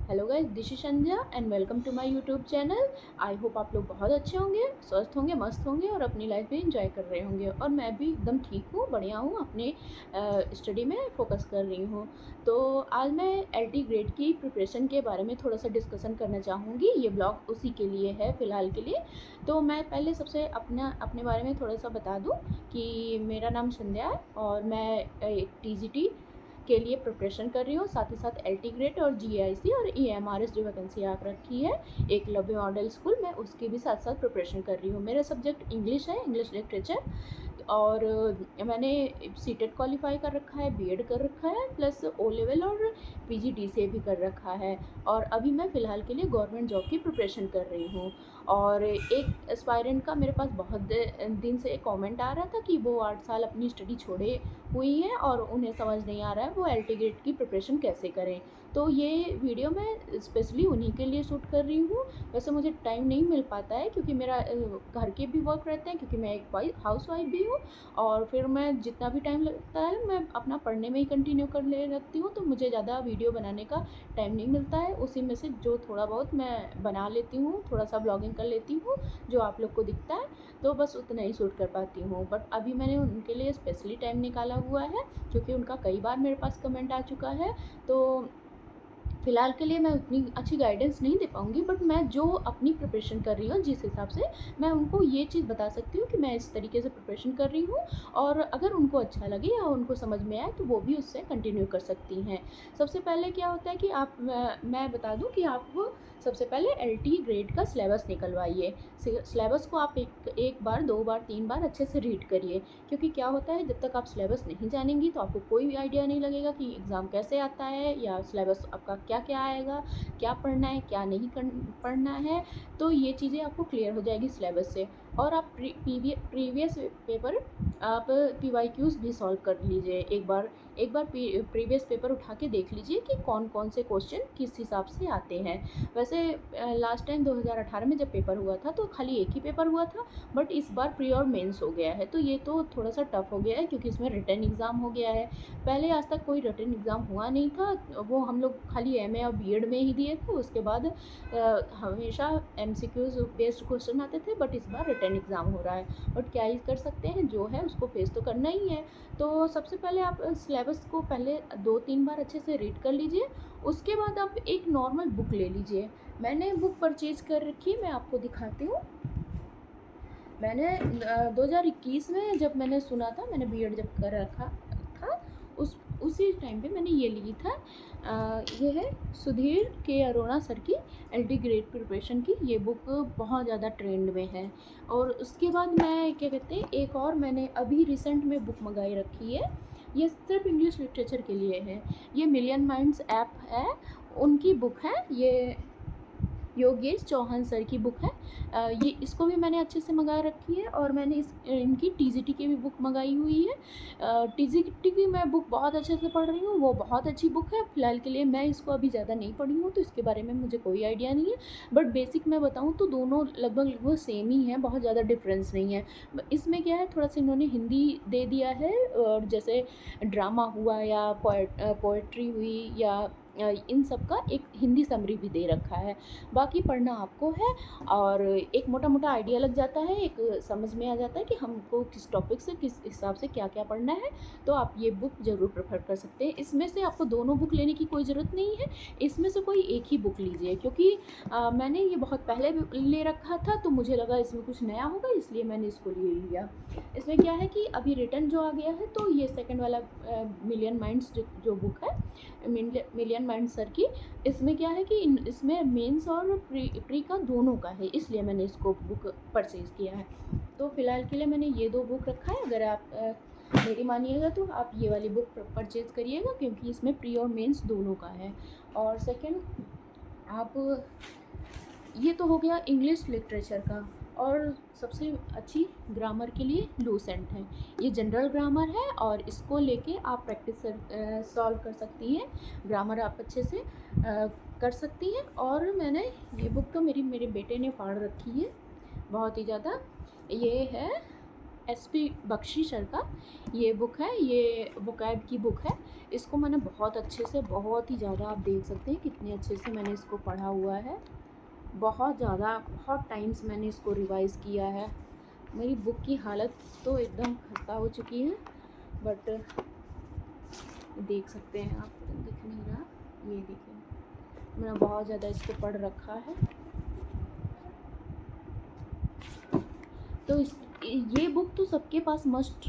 Hello guys, this is Sandhya and welcome to my YouTube channel. I hope आप लोग बहुत अच्छे होंगे, स्वस्थ होंगे, मस्त होंगे और अपनी लाइफ में एंजॉय कर रहे होंगे। और मैं भी एकदम ठीक हूँ, बढ़िया हूँ, अपने स्टडी में फ़ोकस कर रही हूँ। तो आज मैं एलटी ग्रेड की प्रिपरेशन के बारे में थोड़ा सा डिस्कशन करना चाहूँगी। ये ब्लॉग उसी के लिए है फ़िलहाल के लिए। तो मैं पहले सबसे अपने बारे में थोड़ा सा बता दूँ कि मेरा नाम संध्या है और मैं टीजीटी के लिए प्रिपरेशन कर रही हूँ। साथ ही साथ एलटी ग्रेड और जीआईसी और ईएमआरएस जो वैकेंसी आ रखी है एकलव्य मॉडल स्कूल में, उसकी भी साथ साथ प्रिपरेशन कर रही हूँ। मेरा सब्जेक्ट इंग्लिश है, इंग्लिश लिटरेचर। और मैंने सीटेट क्वालिफाई कर रखा है, बीएड कर रखा है, प्लस ओ लेवल और पीजीडीसीए भी कर रखा है। और अभी मैं फ़िलहाल के लिए गवर्नमेंट जॉब की प्रिपरेशन कर रही हूँ। और एक एस्पायरेंट का मेरे पास बहुत दिन से एक कमेंट आ रहा था कि वो 8 साल अपनी स्टडी छोड़े हुई हैं और उन्हें समझ नहीं आ रहा है वो एलटी ग्रेड की प्रिपरेशन कैसे करें। तो ये वीडियो मैं स्पेशली उन्हीं के लिए शूट कर रही हूँ। वैसे मुझे टाइम नहीं मिल पाता है क्योंकि मेरा घर के भी वर्क रहते हैं, क्योंकि मैं एक हाउस वाइफ भी हूँ। और फिर मैं जितना भी टाइम लगता है मैं अपना पढ़ने में ही कंटिन्यू कर ले रखती हूँ, तो मुझे ज़्यादा वीडियो बनाने का टाइम नहीं मिलता है। उसी में से जो थोड़ा बहुत मैं बना लेती हूँ, थोड़ा सा ब्लॉगिंग कर लेती हूँ जो आप लोग को दिखता है, तो बस उतना ही शूट कर पाती हूँ। बट अभी मैंने उनके लिए स्पेशली टाइम निकाला हुआ है क्योंकि उनका कई बार मेरे पास कमेंट आ चुका है। तो फ़िलहाल के लिए मैं उतनी अच्छी गाइडेंस नहीं दे पाऊँगी, बट मैं जो अपनी प्रिपरेशन कर रही हूँ जिस हिसाब से मैं उनको ये चीज़ बता सकती हूँ कि मैं इस तरीके से प्रिपरेशन कर रही हूँ। और अगर उनको अच्छा लगे या उनको समझ में आए तो वो भी उससे कंटिन्यू कर सकती हैं। सबसे पहले क्या होता है कि मैं बता दूँ कि आप सबसे पहले एलटी ग्रेड का सिलेबस निकलवाइए। सिलेबस को आप एक बार, 2 बार, 3 बार अच्छे से रीड करिए। क्योंकि क्या होता है, जब तक आप सिलेबस नहीं जानेंगी तो आपको कोई भी आइडिया नहीं लगेगा कि एग्ज़ाम कैसे आता है या सिलेबस आपका क्या-क्या आएगा, क्या पढ़ना है, क्या नहीं पढ़ना है। तो ये चीज़ें आपको क्लियर हो जाएगी सिलेबस से। और आप प्रीवियस पेपर आप पीवाईक्यूज़ भी सॉल्व कर लीजिए। एक बार प्रीवियस पेपर उठा के देख लीजिए कि कौन-कौन से क्वेश्चन किस हिसाब से आते हैं। वैसे लास्ट टाइम 2018 में जब पेपर हुआ था तो खाली एक ही पेपर हुआ था, बट इस बार प्री और मेंस हो गया है, तो ये तो थोड़ा सा टफ हो गया है क्योंकि इसमें रिटन एग्ज़ाम हो गया है। पहले आज तक कोई रिटन एग्ज़ाम हुआ नहीं था, वो हम लोग खाली एमए और बीएड में ही दिए थे। उसके बाद हमेशा एमसीक्यूज़ बेस्ड क्वेश्चन आते थे, बट इस बार रिटन एग्ज़ाम हो रहा है। बट क्या ही कर सकते हैं, जो है उसको फेस तो करना ही है। तो सबसे पहले आप सिलेबस को पहले 2-3 बार अच्छे से रीड कर लीजिए। उसके बाद आप एक नॉर्मल बुक ले लीजिए। मैंने बुक परचेज़ कर रखी है, मैं आपको दिखाती हूँ। मैंने 2021 में जब मैंने सुना था, मैंने बीएड जब कर रखा था उसी टाइम पे मैंने ये ली था। ये है सुधीर के अरोड़ा सर की एलटी ग्रेड प्रिपरेशन की। ये बुक बहुत ज़्यादा ट्रेंड में है। और उसके बाद मैं क्या कहते हैं, एक और मैंने अभी रिसेंट में बुक मंगाई रखी है। ये सिर्फ इंग्लिश लिटरेचर के लिए है। ये मिलियन माइंड्स ऐप है, उनकी बुक है ये। योगेश चौहान सर की बुक है। ये इसको भी मैंने अच्छे से मंगा रखी है। और मैंने इनकी टीजीटी की भी बुक मंगाई हुई है। टीजीटी की मैं बुक बहुत अच्छे से पढ़ रही हूँ, वो बहुत अच्छी बुक है। फ़िलहाल के लिए मैं इसको अभी ज़्यादा नहीं पढ़ी हूँ तो इसके बारे में मुझे कोई आइडिया नहीं है, बट बेसिक मैं बताऊँ तो दोनों लगभग सेम ही हैं, बहुत ज़्यादा डिफरेंस नहीं है। इसमें क्या है, थोड़ा सा इन्होंने हिंदी दे दिया है, और जैसे ड्रामा हुआ या पोएट्री हुई या इन सब का एक हिंदी समरी भी दे रखा है। बाकी पढ़ना आपको है, और एक मोटा-मोटा आइडिया लग जाता है, एक समझ में आ जाता है कि हमको किस टॉपिक से किस हिसाब से क्या-क्या पढ़ना है। तो आप ये बुक ज़रूर प्रेफ़र कर सकते हैं। इसमें से आपको दोनों बुक लेने की कोई ज़रूरत नहीं है, इसमें से कोई एक ही बुक लीजिए। क्योंकि मैंने ये बहुत पहले भी ले रखा था तो मुझे लगा इसमें कुछ नया होगा, इसलिए मैंने इसको ले लिया। इसमें क्या है कि अभी रिटर्न जो आ गया है, तो ये सेकंड वाला मिलियन माइंड्स जो बुक है, मिलियन माइंड्स सर की, इसमें क्या है कि इसमें मेंस और प्री का दोनों का है, इसलिए मैंने इसको बुक परचेज़ किया है। तो फ़िलहाल के लिए मैंने ये 2 बुक रखा है। अगर आप मेरी मानिएगा तो आप ये वाली बुक परचेज़ करिएगा, क्योंकि इसमें प्री और मेंस दोनों का है। और सेकंड, आप ये तो हो गया इंग्लिश लिटरेचर का। और सबसे अच्छी ग्रामर के लिए लूसेंट है। ये जनरल ग्रामर है और इसको लेके आप प्रैक्टिस सॉल्व कर सकती हैं, ग्रामर आप अच्छे से कर सकती हैं। और मैंने ये बुक तो मेरे बेटे ने फाड़ रखी है बहुत ही ज़्यादा। ये है एसपी बख्शी सर का ये बुक है, ये वोकैब की बुक है। इसको मैंने बहुत अच्छे से, बहुत ही ज़्यादा, आप देख सकते हैं कितने अच्छे से मैंने इसको पढ़ा हुआ है। बहुत ज़्यादा, बहुत टाइम से मैंने इसको रिवाइज़ किया है। मेरी बुक की हालत तो एकदम खस्ता हो चुकी है, बट देख सकते हैं आप, दिख नहीं रहा, ये देखिए मैंने बहुत ज़्यादा इसको पढ़ रखा है। तो इस ये बुक तो सबके पास मस्ट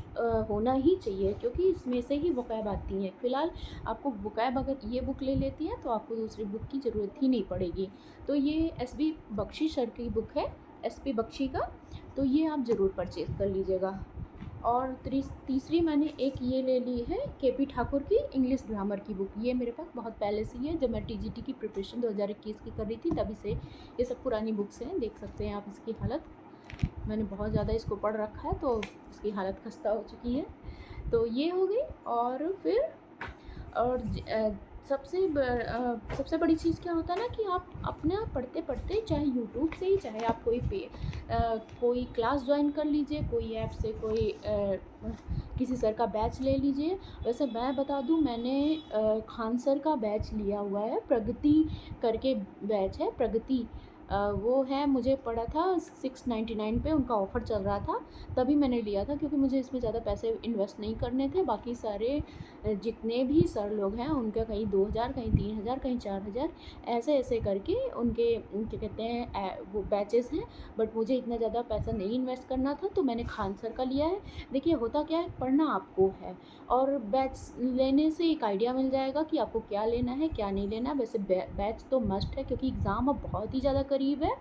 होना ही चाहिए, क्योंकि इसमें से ही वोकैब आती हैं। फ़िलहाल आपको वोकैब अगर ये बुक ले लेती है तो आपको दूसरी बुक की ज़रूरत ही नहीं पड़ेगी। तो ये एसबी बख्शी सर की बुक है, एसपी बख्शी का, तो ये आप ज़रूर परचेज़ कर लीजिएगा। और तीसरी मैंने एक ये ले ली है केपी ठाकुर की इंग्लिश ग्रामर की बुक। ये मेरे पास बहुत पहले से ही है, जब मैं टीजीटी की प्रिपरेशन 2021 की कर रही थी तभी से ये सब पुरानी बुक्स हैं। देख सकते हैं आप इसकी हालत, मैंने बहुत ज़्यादा इसको पढ़ रखा है तो इसकी हालत खस्ता हो चुकी है। तो ये हो गई। और फिर और सबसे बड़ी चीज़ क्या होता है ना कि आप अपना पढ़ते पढ़ते, चाहे यूट्यूब से ही, चाहे आप कोई क्लास ज्वाइन कर लीजिए, कोई ऐप से, कोई किसी सर का बैच ले लीजिए। वैसे मैं बता दूं, मैंने खान सर का बैच लिया हुआ है, प्रगति करके बैच है, प्रगति वो है, मुझे पड़ा था 699 पे, उनका ऑफ़र चल रहा था तभी मैंने लिया था, क्योंकि मुझे इसमें ज़्यादा पैसे इन्वेस्ट नहीं करने थे। बाकी सारे जितने भी सर लोग हैं उनका कहीं 2000, कहीं 3000, कहीं 4000, ऐसे ऐसे करके उनके क्या कहते हैं वो बैचेस हैं। बट मुझे इतना ज़्यादा पैसा नहीं इन्वेस्ट करना था तो मैंने खान सर का लिया है। देखिए होता क्या है, पढ़ना आपको है, और बैच लेने से एक आइडिया मिल जाएगा कि आपको क्या लेना है क्या नहीं लेना है। वैसे बैच तो मस्ट है, क्योंकि एग्ज़ाम अब बहुत ही ज़्यादा करीब है।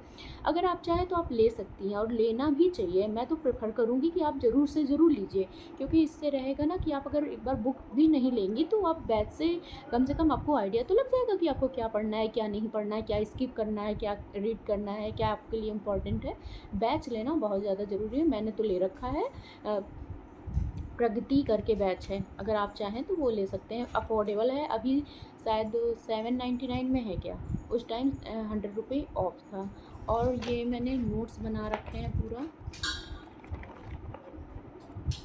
अगर आप चाहें तो आप ले सकती हैं, और लेना भी चाहिए। मैं तो प्रेफर करूँगी कि आप ज़रूर से ज़रूर लीजिए, क्योंकि इससे रहेगा ना कि आप अगर एक बार बुक भी नहीं लेंगी तो आप बैच से कम आपको आइडिया तो लग जाएगा कि आपको क्या पढ़ना है क्या नहीं पढ़ना है, क्या स्किप करना है, क्या रीड करना है, क्या आपके लिए इम्पोर्टेंट है। बैच लेना बहुत ज़्यादा ज़रूरी है। मैंने तो ले रखा है, प्रगति करके बैच है, अगर आप चाहें तो वो ले सकते हैं। अफोर्डेबल है, अभी शायद 799 में है क्या, उस टाइम 100 रुपये ऑफ था। और ये मैंने नोट्स बना रखे हैं पूरा,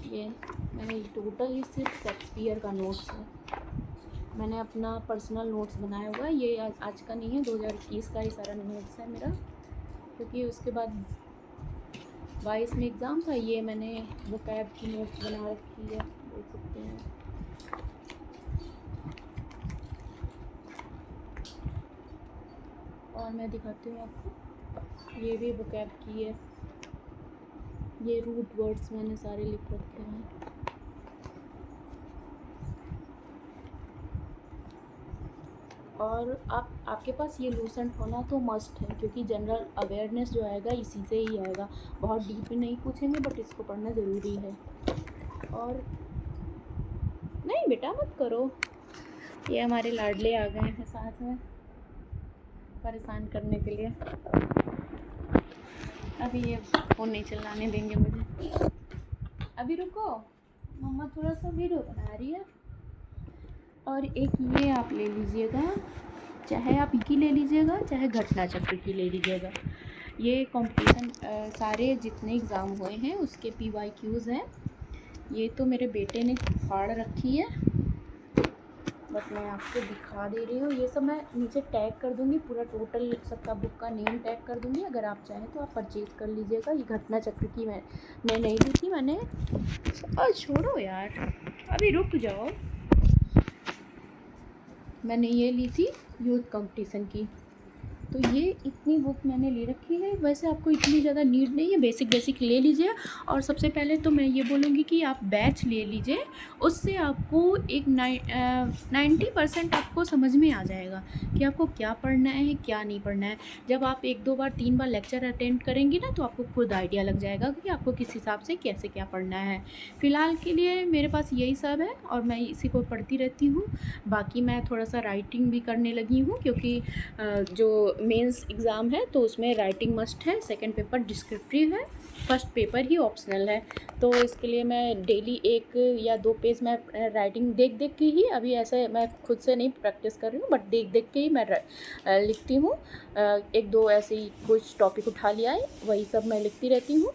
ये मैंने टोटल ही सिर्फ शेक्सपियर का नोट्स है, मैंने अपना पर्सनल नोट्स बनाया हुआ है। ये आज का नहीं है, 2021 का ही सारा नोट्स है मेरा, क्योंकि उसके बाद 22 में एग्ज़ाम था। ये मैंने वो कैब की नोट्स बना रखी है, देख सकते हैं। और मैं दिखाती हूँ आपको, ये भी वोकैब की है, ये रूट वर्ड्स मैंने सारे लिख रखे हैं। और आपके पास ये लूसेंट होना तो मस्ट है, क्योंकि जनरल अवेयरनेस जो आएगा इसी से ही आएगा, बहुत डीप नहीं पूछेंगे, बट इसको पढ़ना ज़रूरी है। और नहीं बेटा मत करो, ये हमारे लाडले आ गए हैं साथ में परेशान करने के लिए। अभी ये फ़ोन नहीं चलाने देंगे मुझे, अभी रुको, मम्मा थोड़ा सा वीडियो बना रही है। और एक ये आप ले लीजिएगा, चाहे आप की ले लीजिएगा, चाहे घटना चक्र की ले लीजिएगा। ये कंपटीशन सारे जितने एग्ज़ाम हुए हैं उसके PYQs हैं। ये तो मेरे बेटे ने फाड़ रखी है, बट मैं आपको दिखा दे रही हूँ। ये सब मैं नीचे टैग कर दूँगी, पूरा टोटल सबका बुक का नेम टैग कर दूँगी। अगर आप चाहें तो आप परचेज़ कर लीजिएगा। ये घटना चक्र की मैं नहीं ली थी मैंने, और छोड़ो यार, अभी रुक जाओ, मैंने ये ली थी यूथ कंपटीशन की। तो ये इतनी बुक मैंने ले रखी है। वैसे आपको इतनी ज़्यादा नीड नहीं है, बेसिक ले लीजिए। और सबसे पहले तो मैं ये बोलूँगी कि आप बैच ले लीजिए, उससे आपको एक 90% आपको समझ में आ जाएगा कि आपको क्या पढ़ना है क्या नहीं पढ़ना है। जब आप 1-2 बार 3 बार लेक्चर अटेंड करेंगी ना तो आपको खुद आइडिया लग जाएगा कि आपको किस हिसाब से कैसे क्या पढ़ना है। फ़िलहाल के लिए मेरे पास यही सब है और मैं इसी को पढ़ती रहती हूँ। बाकी मैं थोड़ा सा राइटिंग भी करने लगी हूँ, क्योंकि जो मेंस एग्ज़ाम है तो उसमें राइटिंग मस्ट है, सेकंड पेपर डिस्क्रिप्टिव है, फर्स्ट पेपर ही ऑप्शनल है। तो इसके लिए मैं डेली 1 या 2 पेज मैं राइटिंग देख के ही, अभी ऐसे मैं खुद से नहीं प्रैक्टिस कर रही हूँ, बट देख के ही मैं लिखती हूँ। 1-2 ऐसे ही कुछ टॉपिक उठा लिया है, वही सब मैं लिखती रहती हूँ।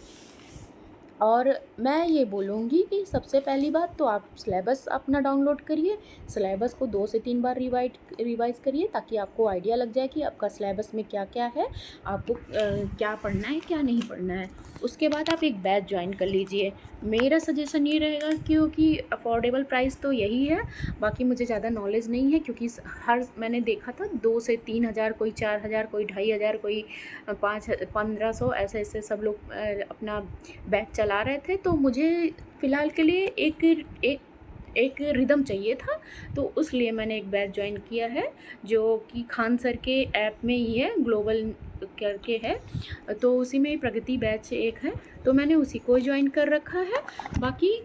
और मैं ये बोलूँगी कि सबसे पहली बात तो आप सिलेबस अपना डाउनलोड करिए। सिलेबस को 2 से 3 बार रिवाइज़ करिए, ताकि आपको आइडिया लग जाए कि आपका सिलेबस में क्या-क्या है, आपको क्या पढ़ना है, क्या नहीं पढ़ना है। उसके बाद आप एक बैच जॉइन कर लीजिए। मेरा सजेशन ये रहेगा, क्योंकि अफोर्डेबल प्राइस तो यही है, बाकी मुझे ज़्यादा नॉलेज नहीं है, क्योंकि हर मैंने देखा था 2 से 3 हज़ार, कोई 4 हज़ार, कोई 2,500, कोई 1500, ऐसे-ऐसे सब लोग अपना बैच चला रहे थे। तो मुझे फ़िलहाल के लिए एक एक रिदम चाहिए था, तो उसलिए मैंने एक बैच जॉइन किया है, जो कि खान सर के ऐप में ही है, ग्लोबल करके है। तो उसी में प्रगति बैच एक है, तो मैंने उसी को जॉइन कर रखा है। बाकी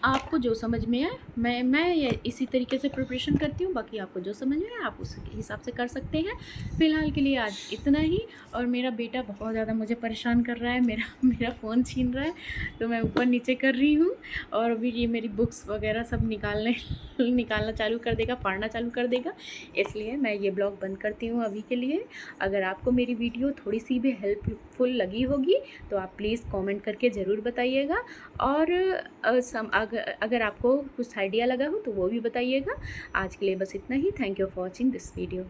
आपको जो समझ में आए, मैं ये इसी तरीके से प्रिपरेशन करती हूँ। बाकी आपको जो समझ में आए आप उस हिसाब से कर सकते हैं। फ़िलहाल के लिए आज इतना ही। और मेरा बेटा बहुत ज़्यादा मुझे परेशान कर रहा है, मेरा मेरा फ़ोन छीन रहा है, तो मैं ऊपर नीचे कर रही हूँ। और अभी ये मेरी बुक्स वगैरह सब निकालना चालू कर देगा, फाड़ना चालू कर देगा, इसलिए मैं ये ब्लॉग बंद करती हूँ अभी के लिए। अगर आपको मेरी वीडियो थोड़ी-सी भी हेल्पफुल लगी होगी, तो आप प्लीज़ कमेंट करके ज़रूर बताइएगा। और अगर आपको कुछ आइडिया लगा हो तो वो भी बताइएगा। आज के लिए बस इतना ही। Thank you for watching this video.